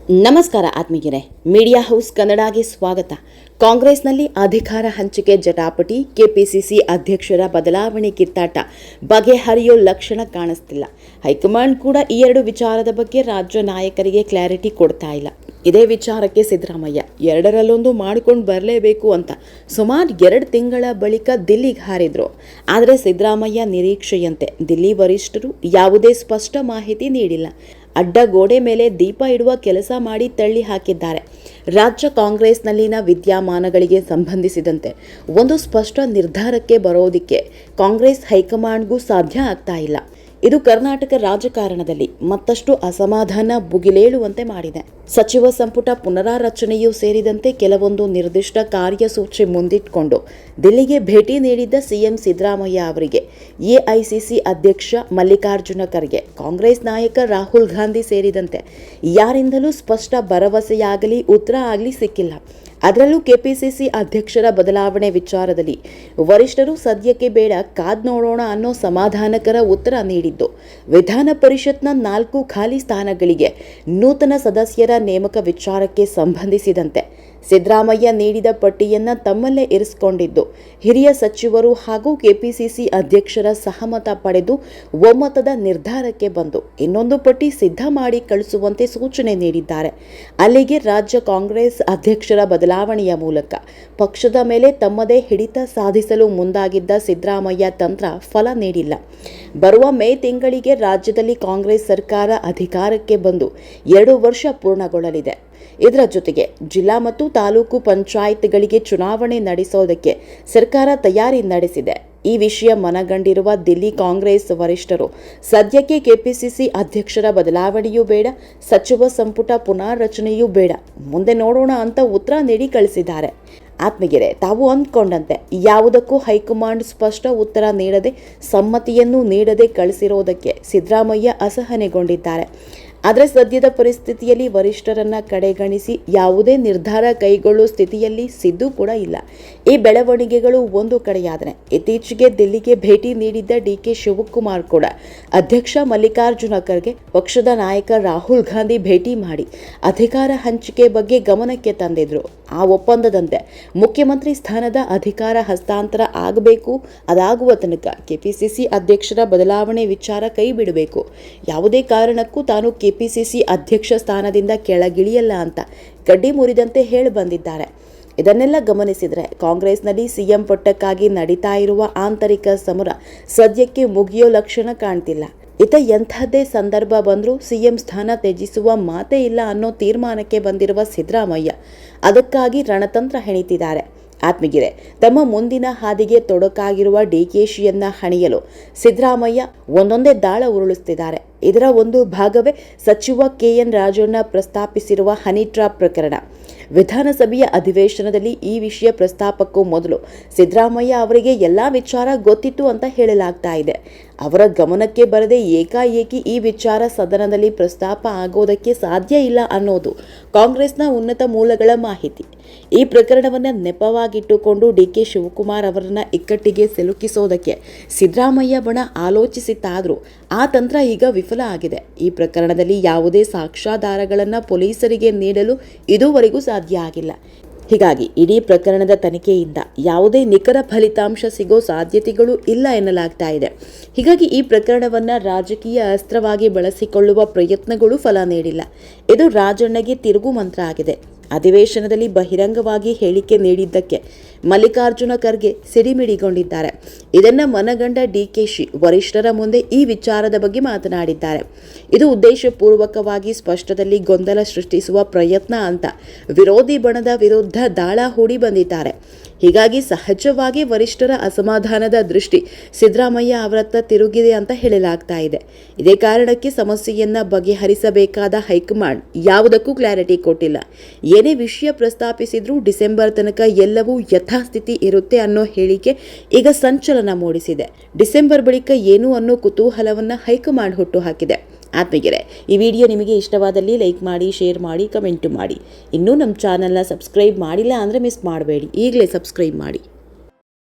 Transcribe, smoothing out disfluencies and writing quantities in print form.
ನಮಸ್ಕಾರ ಆತ್ಮೀಯರೇ, media house ಕನ್ನಡಗೆ ಸ್ವಾಗತ. ಕಾಂಗ್ರೆಸ್ನಲ್ಲಿ ಅಧಿಕಾರ ಹಂಚಿಕೆ ಜಟಾಪಟಿ, ಕೆಪಿಸಿಸಿ ಅಧ್ಯಕ್ಷರ ಬದಲಾವಣೆ ಕಿತ್ತಾಟ ಬಗೆಹರಿಯೋ ಲಕ್ಷಣ ಕಾಣಿಸ್ತಿಲ್ಲ. ಹೈಕಮಾಂಡ್ ಕೂಡ ಈ ಎರಡು ವಿಚಾರದ ಬಗ್ಗೆ ರಾಜ್ಯ ನಾಯಕರಿಗೆ ಕ್ಲಾರಿಟಿ ಕೊಡ್ತಾ ಇಲ್ಲ. ಇದೇ ವಿಚಾರಕ್ಕೆ ಸಿದ್ದರಾಮಯ್ಯ ಎರಡರಲ್ಲೊಂದು ಮಾಡಿಕೊಂಡು ಬರಲೇಬೇಕು ಅಂತ ಸುಮಾರು 2 ತಿಂಗಳ ಬಳಿಕ ದಿಲ್ಲಿಗೆ ಹಾರಿದ್ರು. ಆದರೆ ಸಿದ್ದರಾಮಯ್ಯ ನಿರೀಕ್ಷೆಯಂತೆ ದಿಲ್ಲಿ ವರಿಷ್ಠರು ಯಾವುದೇ ಸ್ಪಷ್ಟ ಮಾಹಿತಿ ನೀಡಿಲ್ಲ. ಅಡ್ಡಗೋಡೆ ಮೇಲೆ ದೀಪ ಇಡುವ ಕೆಲಸ ಮಾಡಿ ತಳ್ಳಿ ಹಾಕಿದ್ದಾರೆ. ರಾಜ್ಯ ಕಾಂಗ್ರೆಸ್ನಲ್ಲಿನ ವಿದ್ಯಮಾನಗಳಿಗೆ ಸಂಬಂಧಿಸಿದಂತೆ ಒಂದು ಸ್ಪಷ್ಟ ನಿರ್ಧಾರಕ್ಕೆ ಬರೋದಿಕ್ಕೆ ಕಾಂಗ್ರೆಸ್ ಹೈಕಮಾಂಡ್ಗೂ ಸಾಧ್ಯ ಆಗ್ತಾ ಇಲ್ಲ. ಇದು ಕರ್ನಾಟಕ ರಾಜಕಾರಣದಲ್ಲಿ ಮತ್ತಷ್ಟು ಅಸಮಾಧಾನ ಭುಗಿಲೇಳುವಂತೆ ಮಾಡಿದೆ. ಸಚಿವ ಸಂಪುಟ ಪುನರಾರಚನೆಯೂ ಸೇರಿದಂತೆ ಕೆಲವೊಂದು ನಿರ್ದಿಷ್ಟ ಕಾರ್ಯಸೂಚಿ ಮುಂದಿಟ್ಟುಕೊಂಡು ದಿಲ್ಲಿಗೆ ಭೇಟಿ ನೀಡಿದ್ದ ಸಿಎಂ ಸಿದ್ದರಾಮಯ್ಯ ಅವರಿಗೆ ಎಐಸಿಸಿ ಅಧ್ಯಕ್ಷ ಮಲ್ಲಿಕಾರ್ಜುನ ಖರ್ಗೆ, ಕಾಂಗ್ರೆಸ್ ನಾಯಕ ರಾಹುಲ್ ಗಾಂಧಿ ಸೇರಿದಂತೆ ಯಾರಿಂದಲೂ ಸ್ಪಷ್ಟ ಭರವಸೆಯಾಗಲಿ ಉತ್ತರ ಆಗಲಿ ಸಿಕ್ಕಿಲ್ಲ. ಅದರಲ್ಲೂ ಕೆಪಿಸಿಸಿ ಅಧ್ಯಕ್ಷರ ಬದಲಾವಣೆ ವಿಚಾರದಲ್ಲಿ ವರಿಷ್ಠರು ಸದ್ಯಕ್ಕೆ ಬೇಡ, ಕಾದ್ ನೋಡೋಣ ಅನ್ನೋ ಸಮಾಧಾನಕರ ಉತ್ತರ ನೀಡಿದ್ದು. ವಿಧಾನ ಪರಿಷತ್ನ 4 ಖಾಲಿ ಸ್ಥಾನಗಳಿಗೆ ನೂತನ ಸದಸ್ಯರ ನೇಮಕ ವಿಚಾರಕ್ಕೆ ಸಂಬಂಧಿಸಿದಂತೆ ಸಿದ್ದರಾಮಯ್ಯ ನೀಡಿದ ಪಟ್ಟಿಯನ್ನು ತಮ್ಮಲ್ಲೇ ಇರಿಸಿಕೊಂಡಿದ್ದು ಹಿರಿಯ ಸಚಿವರು ಹಾಗೂ ಕೆಪಿಸಿಸಿ ಅಧ್ಯಕ್ಷರ ಸಹಮತ ಪಡೆದು ಒಮ್ಮತದ ನಿರ್ಧಾರಕ್ಕೆ ಬಂದು ಇನ್ನೊಂದು ಪಟ್ಟಿ ಸಿದ್ಧ ಮಾಡಿ ಕಳಿಸುವಂತೆ ಸೂಚನೆ ನೀಡಿದ್ದಾರೆ. ಅಲ್ಲಿಗೆ ರಾಜ್ಯ ಕಾಂಗ್ರೆಸ್ ಅಧ್ಯಕ್ಷರ ಬದಲಾವಣೆಯ ಮೂಲಕ ಪಕ್ಷದ ಮೇಲೆ ತಮ್ಮದೇ ಹಿಡಿತ ಸಾಧಿಸಲು ಮುಂದಾಗಿದ್ದ ಸಿದ್ದರಾಮಯ್ಯ ತಂತ್ರ ಫಲ ನೀಡಿಲ್ಲ. ಬರುವ ಮೇ ತಿಂಗಳಿಗೆ ರಾಜ್ಯದಲ್ಲಿ ಕಾಂಗ್ರೆಸ್ ಸರ್ಕಾರ ಅಧಿಕಾರಕ್ಕೆ ಬಂದು 2 ವರ್ಷ ಪೂರ್ಣಗೊಳ್ಳಲಿದೆ. ಇದರ ಜೊತೆಗೆ ಜಿಲ್ಲಾ ಮತ್ತು ತಾಲೂಕು ಪಂಚಾಯತ್ಗಳಿಗೆ ಚುನಾವಣೆ ನಡೆಸೋದಕ್ಕೆ ಸರ್ಕಾರ ತಯಾರಿ ನಡೆಸಿದೆ. ಈ ವಿಷಯ ಮನಗಂಡಿರುವ ದಿಲ್ಲಿ ಕಾಂಗ್ರೆಸ್ ವರಿಷ್ಠರು ಸದ್ಯಕ್ಕೆ ಕೆಪಿಸಿಸಿ ಅಧ್ಯಕ್ಷರ ಬದಲಾವಣೆಯೂ ಬೇಡ, ಸಚಿವ ಸಂಪುಟ ಪುನಾರಚನೆಯೂ ಬೇಡ, ಮುಂದೆ ನೋಡೋಣ ಅಂತ ಉತ್ತರ ನೀಡಿ ಕಳಿಸಿದ್ದಾರೆ. ಆತ್ಮೀಯರೇ, ತಾವು ಅಂದ್ಕೊಂಡಂತೆ ಯಾವುದಕ್ಕೂ ಹೈಕಮಾಂಡ್ ಸ್ಪಷ್ಟ ಉತ್ತರ ನೀಡದೆ ಸಮ್ಮತಿಯನ್ನು ನೀಡದೆ ಕಳಿಸಿರೋದಕ್ಕೆ ಸಿದ್ದರಾಮಯ್ಯ ಅಸಹನೆಗೊಂಡಿದ್ದಾರೆ. ಆದರೆ ಸದ್ಯದ ಪರಿಸ್ಥಿತಿಯಲ್ಲಿ ವರಿಷ್ಠರನ್ನ ಕಡೆಗಣಿಸಿ ಯಾವುದೇ ನಿರ್ಧಾರ ಕೈಗೊಳ್ಳುವ ಸ್ಥಿತಿಯಲ್ಲಿ ಸಿದ್ದು ಕೂಡ ಇಲ್ಲ. ಈ ಬೆಳವಣಿಗೆಗಳು ಒಂದು ಕಡೆಯಾದರೆ ಇತ್ತೀಚೆಗೆ ದಿಲ್ಲಿಗೆ ಭೇಟಿ ನೀಡಿದ್ದ ಡಿಕೆ ಶಿವಕುಮಾರ್ ಕೂಡ ಅಧ್ಯಕ್ಷ ಮಲ್ಲಿಕಾರ್ಜುನ ಖರ್ಗೆ, ಪಕ್ಷದ ನಾಯಕ ರಾಹುಲ್ ಗಾಂಧಿ ಭೇಟಿ ಮಾಡಿ ಅಧಿಕಾರ ಹಂಚಿಕೆ ಬಗ್ಗೆ ಗಮನಕ್ಕೆ ತಂದಿದ್ರು. ಆ ಒಪ್ಪಂದದಂತೆ ಮುಖ್ಯಮಂತ್ರಿ ಸ್ಥಾನದ ಅಧಿಕಾರ ಹಸ್ತಾಂತರ ಆಗಬೇಕು. ಅದಾಗುವ ತನಕ ಕೆಪಿಸಿಸಿ ಅಧ್ಯಕ್ಷರ ಬದಲಾವಣೆ ವಿಚಾರ ಕೈ ಬಿಡಬೇಕು. ಯಾವುದೇ ಕಾರಣಕ್ಕೂ ತಾನು ಕೆಪಿಸಿಸಿ ಅಧ್ಯಕ್ಷ ಸ್ಥಾನದಿಂದ ಕೆಳಗಿಳಿಯಲ್ಲ ಅಂತ ಗಡ್ಡಿ ಮುರಿದಂತೆ ಹೇಳಿ ಬಂದಿದ್ದಾರೆ. ಇದನ್ನೆಲ್ಲ ಗಮನಿಸಿದರೆ ಕಾಂಗ್ರೆಸ್ನಲ್ಲಿ ಸಿಎಂ ಪಟ್ಟಕ್ಕಾಗಿ ನಡೀತಾ ಇರುವ ಆಂತರಿಕ ಸಮರ ಸದ್ಯಕ್ಕೆ ಮುಗಿಯೋ ಲಕ್ಷಣ ಕಾಣ್ತಿಲ್ಲ. ಎಂಥದ್ದೇ ಸಂದರ್ಭ ಬಂದರೂ ಸಿಎಂ ಸ್ಥಾನ ತ್ಯಜಿಸುವ ಮಾತೇ ಇಲ್ಲ ಅನ್ನೋ ತೀರ್ಮಾನಕ್ಕೆ ಬಂದಿರುವ ಸಿದ್ದರಾಮಯ್ಯ ಅದಕ್ಕಾಗಿ ರಣತಂತ್ರ ಹೆಣಿತಿದ್ದಾರೆ. ಆತ್ಮೀಯರೇ, ತಮ್ಮ ಮುಂದಿನ ಹಾದಿಗೆ ತೊಡಕಾಗಿರುವ ಡಿಕೆಶಿಯನ್ನ ಹಣಿಯಲು ಸಿದ್ದರಾಮಯ್ಯ ಒಂದೊಂದೇ ದಾಳ ಉರುಳಿಸುತ್ತಿದ್ದಾರೆ. ಇದರ ಒಂದು ಭಾಗವೇ ಸಚಿವ ಕೆಎನ್ ರಾಜಣ್ಣ ಪ್ರಸ್ತಾಪಿಸಿರುವ ಹನಿ ಟ್ರ್ಯಾಪ್ ಪ್ರಕರಣ. ವಿಧಾನಸಭೆಯ ಅಧಿವೇಶನದಲ್ಲಿ ಈ ವಿಷಯ ಪ್ರಸ್ತಾಪಕ್ಕೂ ಮೊದಲು ಸಿದ್ದರಾಮಯ್ಯ ಅವರಿಗೆ ಎಲ್ಲಾ ವಿಚಾರ ಗೊತ್ತಿತ್ತು ಅಂತ ಹೇಳಲಾಗ್ತಾ ಇದೆ. ಅವರ ಗಮನಕ್ಕೆ ಬರದೆ ಏಕಾಏಕಿ ಈ ವಿಚಾರ ಸದನದಲ್ಲಿ ಪ್ರಸ್ತಾಪ ಆಗೋದಕ್ಕೆ ಸಾಧ್ಯ ಇಲ್ಲ ಅನ್ನೋದು ಕಾಂಗ್ರೆಸ್ನ ಉನ್ನತ ಮೂಲಗಳ ಮಾಹಿತಿ. ಈ ಪ್ರಕರಣವನ್ನು ನೆಪವಾಗಿಟ್ಟುಕೊಂಡು ಡಿಕೆ ಶಿವಕುಮಾರ್ ಅವರನ್ನ ಇಕ್ಕಟ್ಟಿಗೆ ಸಿಲುಕಿಸೋದಕ್ಕೆ ಸಿದ್ದರಾಮಯ್ಯ ಬಣ ಆಲೋಚಿಸಿತ್ತಾದರೂ ಆ ತಂತ್ರ ಈಗ ವಿಫಲ ಆಗಿದೆ. ಈ ಪ್ರಕರಣದಲ್ಲಿ ಯಾವುದೇ ಸಾಕ್ಷ್ಯಾಧಾರಗಳನ್ನು ಪೊಲೀಸರಿಗೆ ನೀಡಲು ಇದುವರೆಗೂ ಸಾಧ್ಯ ಆಗಿಲ್ಲ. ಹೀಗಾಗಿ ಇಡೀ ಪ್ರಕರಣದ ತನಿಖೆಯಿಂದ ಯಾವುದೇ ನಿಖರ ಫಲಿತಾಂಶ ಸಿಗೋ ಸಾಧ್ಯತೆಗಳು ಇಲ್ಲ ಎನ್ನಲಾಗ್ತಾ ಇದೆ. ಹೀಗಾಗಿ ಈ ಪ್ರಕರಣವನ್ನು ರಾಜಕೀಯ ಅಸ್ತ್ರವಾಗಿ ಬಳಸಿಕೊಳ್ಳುವ ಪ್ರಯತ್ನಗಳು ಫಲ ನೀಡಿಲ್ಲ. ಇದು ರಾಜಣ್ಣಗೆ ತಿರುಗು ಮಂತ್ರ ಆಗಿದೆ. ಅಧಿವೇಶನದಲ್ಲಿ ಬಹಿರಂಗವಾಗಿ ಹೇಳಿಕೆ ನೀಡಿದ್ದಕ್ಕೆ ಮಲ್ಲಿಕಾರ್ಜುನ ಖರ್ಗೆ ಸಿಡಿಮಿಡಿಗೊಂಡಿದ್ದಾರೆ. ಇದನ್ನು ಮನಗಂಡ ಡಿಕೆಶಿ ವರಿಷ್ಠರ ಮುಂದೆ ಈ ವಿಚಾರದ ಬಗ್ಗೆ ಮಾತನಾಡಿದ್ದಾರೆ. ಇದು ಉದ್ದೇಶಪೂರ್ವಕವಾಗಿ ಸ್ಪಷ್ಟದಲ್ಲಿ ಗೊಂದಲ ಸೃಷ್ಟಿಸುವ ಪ್ರಯತ್ನ ಅಂತ ವಿರೋಧಿ ಬಣದ ವಿರುದ್ಧ ದಾಳ ಹೂಡಿ ಬಂದಿದ್ದಾರೆ. ಹೀಗಾಗಿ ಸಹಜವಾಗಿ ವರಿಷ್ಠರ ಅಸಮಾಧಾನದ ದೃಷ್ಟಿ ಸಿದ್ದರಾಮಯ್ಯ ಅವರತ್ತ ತಿರುಗಿದೆ ಅಂತ ಹೇಳಲಾಗ್ತಾ ಇದೆ. ಇದೇ ಕಾರಣಕ್ಕೆ ಸಮಸ್ಯೆಯನ್ನ ಬಗೆಹರಿಸಬೇಕಾದ ಹೈಕಮಾಂಡ್ ಯಾವುದಕ್ಕೂ ಕ್ಲಾರಿಟಿ ಕೊಟ್ಟಿಲ್ಲ. ಏನೇ ವಿಷಯ ಪ್ರಸ್ತಾಪಿಸಿದ್ರೂ ಡಿಸೆಂಬರ್ ತನಕ ಎಲ್ಲವೂ ಯಥಾಸ್ಥಿತಿ ಇರುತ್ತೆ ಅನ್ನೋ ಹೇಳಿಕೆ ಈಗ ಸಂಚಲನ ಮೂಡಿಸಿದೆ. ಡಿಸೆಂಬರ್ ಬಳಿಕ ಏನು ಅನ್ನೋ ಕುತೂಹಲವನ್ನ ಹೈಕಮಾಂಡ್ ಹುಟ್ಟು ಹಾಕಿದೆ. ಆತ್ಮೀಯರೇ, ಈ ವಿಡಿಯೋ ನಿಮಗೆ ಇಷ್ಟವಾದಲ್ಲಿ ಲೈಕ್ ಮಾಡಿ, ಶೇರ್ ಮಾಡಿ, ಕಮೆಂಟ್ ಮಾಡಿ. ಇನ್ನೂ ನಮ್ಮ ಚಾನಲ್ನ ಸಬ್ಸ್ಕ್ರೈಬ್ ಮಾಡಿಲ್ಲ ಅಂದರೆ ಮಿಸ್ ಮಾಡಬೇಡಿ, ಈಗಲೇ ಸಬ್ಸ್ಕ್ರೈಬ್ ಮಾಡಿ.